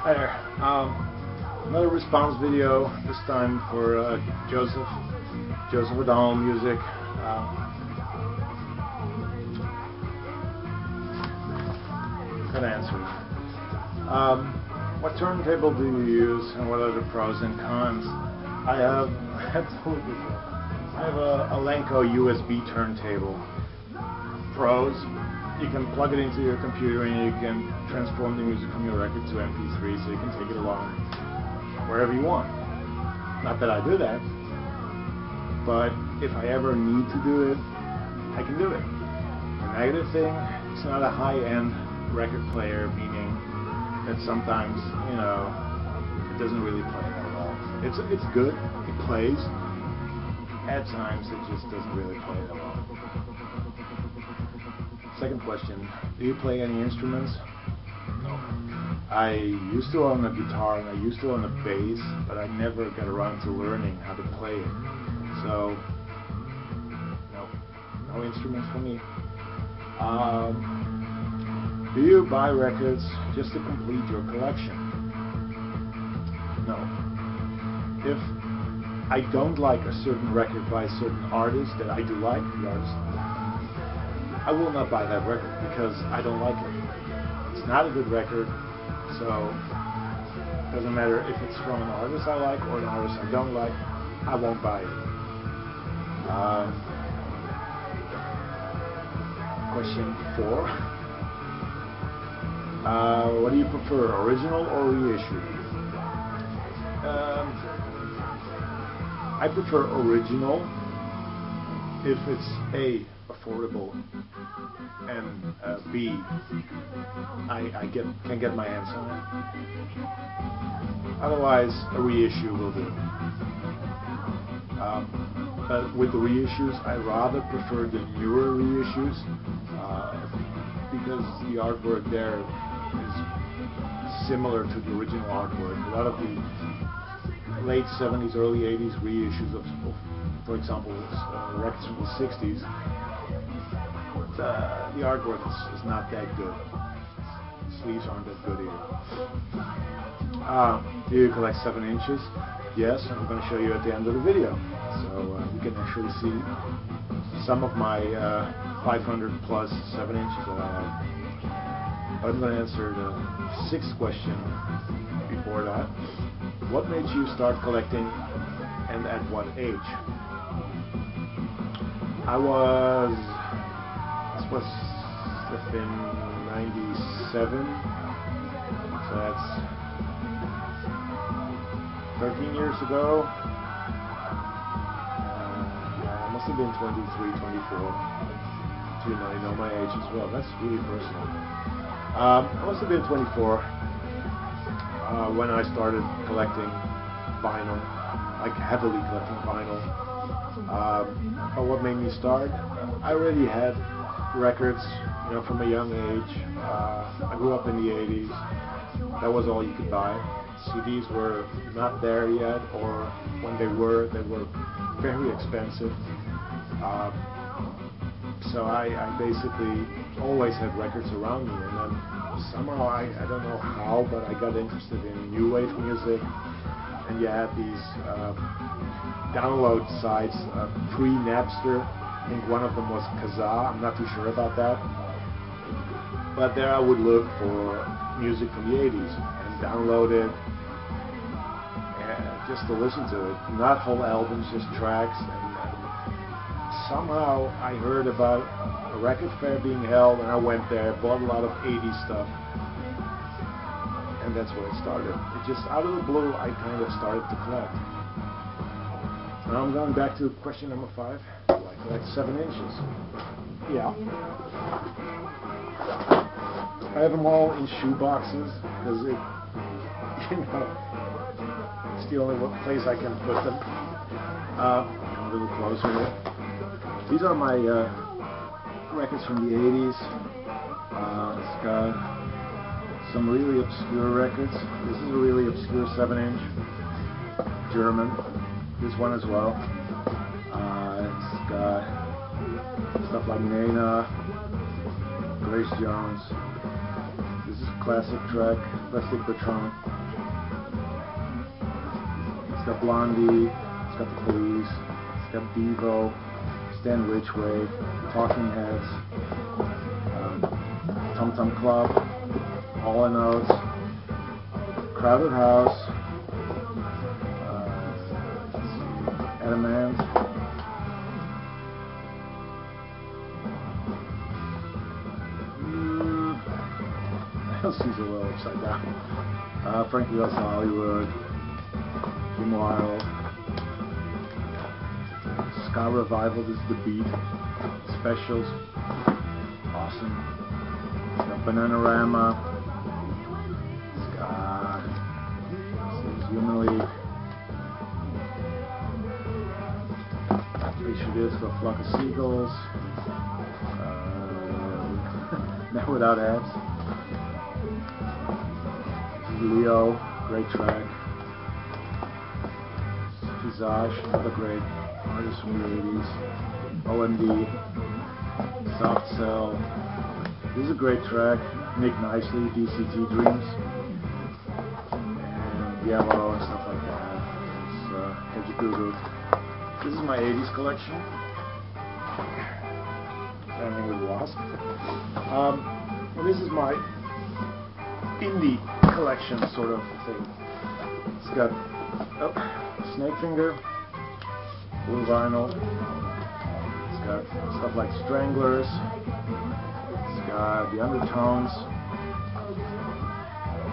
Hi there. Another response video, this time for JosephODonnellMusic's. Good answer. What turntable do you use, and what are the pros and cons? I have a Lenko USB turntable. Pros: you can plug it into your computer and you can transform the music from your record to MP3, so you can take it along wherever you want. Not that I do that, but if I ever need to do it, I can do it. The negative thing, it's not a high-end record player, meaning that sometimes, you know, it doesn't really play that well. It's good, it plays. At times it just doesn't really play that well. Second question, do you play any instruments? No. I used to own a guitar and I used to own a bass, but I never got around to learning how to play it. So, no instruments for me. Do you buy records just to complete your collection? No. If I don't like a certain record by a certain artist that I do like, the artist, I will not buy that record because I don't like it. It's not a good record, so it doesn't matter if it's from an artist I like or an artist I don't like, I won't buy it. Question 4. What do you prefer, original or reissue? I prefer original if it's A, affordable, and B, I can get my hands on it. Otherwise, a reissue will do. But with the reissues, I rather prefer the newer reissues because the artwork there is similar to the original artwork. A lot of the late 70s, early 80s reissues of for example, records from the 60s, the artwork is not that good. The sleeves aren't that good either. Do you collect 7 inches? Yes, I'm going to show you at the end of the video. So you can actually see some of my 500 plus 7 inches that I have. But I'm going to answer the 6th question before that. What made you start collecting, and at what age? This must have been 97, so that's 13 years ago. I must have been 23, 24. You know my age as well. That's really personal. I must have been 24 when I started collecting vinyl, like heavily collecting vinyl. But what made me start? I already had records, you know, from a young age. I grew up in the 80s. That was all you could buy. CDs were not there yet, or when they were very expensive. So I basically always had records around me, and then somehow, I don't know how, but I got interested in new wave music, and you had these download sites, pre-Napster. I think one of them was Kazaa, I'm not too sure about that. But there I would look for music from the 80s and download it just to listen to it. Not whole albums, just tracks. And somehow I heard about a record fair being held, and I went there, bought a lot of 80s stuff. And that's where it started. It just, out of the blue, I kind of started to collect. Now I'm going back to question number 5. I collect 7 inches. Yeah. I have them all in shoe boxes because it, you know, it's the only place I can put them. Come a little closer here. These are my records from the 80s. It's got some really obscure records. This is a really obscure 7-inch, German. This one as well. It's got stuff like Nena, Grace Jones. This is a classic track, Plastic Patron. got Blondie, it's got The Police, it's got Devo, Stand Ridgway, Talking Heads, Tum Tum Club, Hall & Oates, Crowded House, Adam Ant, LC's a little upside down. Frankie Goes to Hollywood, Jim Wild, Ska Revival, this is The Beat, Specials, awesome. Bananarama, Ska, this is Human League, Picture This for A Flock of Seagulls, Never Without Abs. Leo, great track. Visage, another great artist from the 80s. OMD, Soft Cell. This is a great track. Nick Nicely, DCT Dreams. And Yellow and stuff like that. It's Hedgegugu. This is my 80s collection. Standing with Wasp. Well, this is my indie collection sort of thing. It's got Snakefinger, blue vinyl. It's got stuff like Stranglers. It's got The Undertones.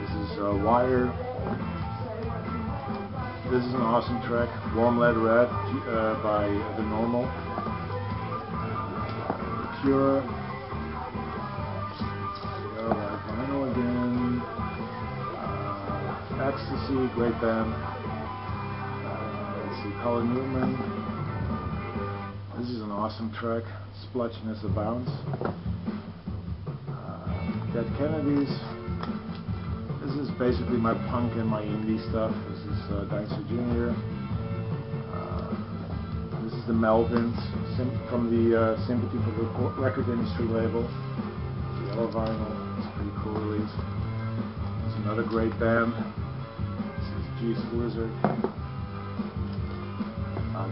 This is Wire. This is an awesome track, Warm Lead Red by The Normal. Cure. Vinyl again. Ecstasy, great band. Let's see, Colin Newman. This is an awesome track, Splutchiness Abounds. Dead Kennedys. This is basically my punk and my indie stuff. This is Dinosaur Jr. This is the Melvins from the Sympathy for the Record Industry label. Yellow vinyl. It's a pretty cool release. It's another great band. This is Jesus Lizard.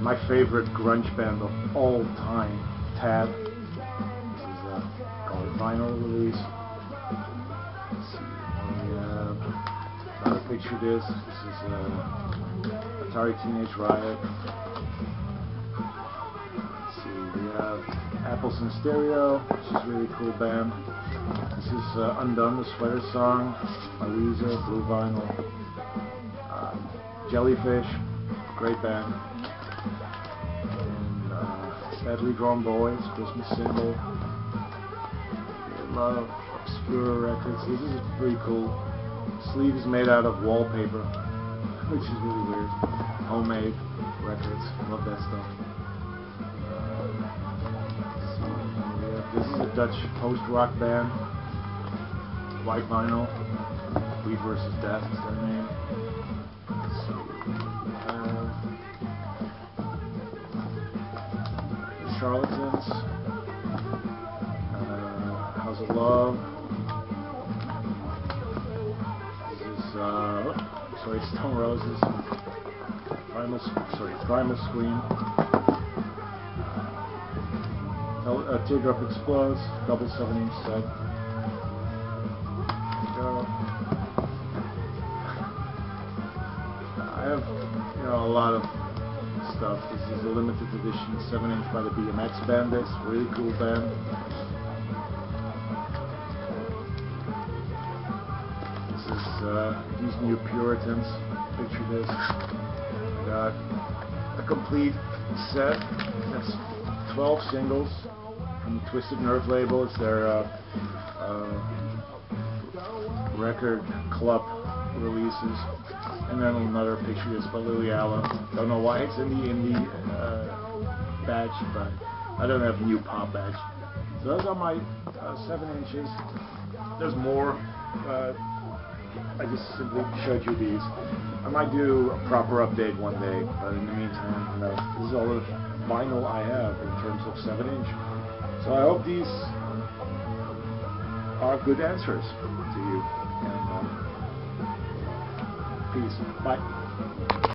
My favorite grunge band of all time, Tab. This is a colored vinyl release. Let's see. We have another Picture This. This is Atari Teenage Riot. Let's see. We have Apples in Stereo, which is a really cool band. This is Undone, the Sweater Song by Weezer, blue vinyl. Jellyfish, great band. Badly Drawn Boys, Christmas single. A lot of obscure records. This is pretty cool. Sleeve is made out of wallpaper, which is really weird. Homemade records, love that stuff. This is a Dutch post-rock band. White vinyl. We vs. Death is their name. So we have the Charlatans. House of Love. This is Stone Roses. Primal Scream. Teardrop Explodes, double 7-inch set. There you go. I have, a lot of stuff. This is a limited edition 7-inch by the BMX Bandits, really cool band. This is These New Puritans. Picture this. I got a complete set. That's 12 singles from the Twisted Nerve label. It's their record club releases. And then another Picture This by Lily Allen. Don't know why it's in the indie batch, but I don't have new pop batch. So those are my 7 inches. There's more. I just simply showed you these. I might do a proper update one day, but in the meantime, this is all the vinyl I have in terms of 7-inch. So I hope these are good answers to you. And peace. Bye.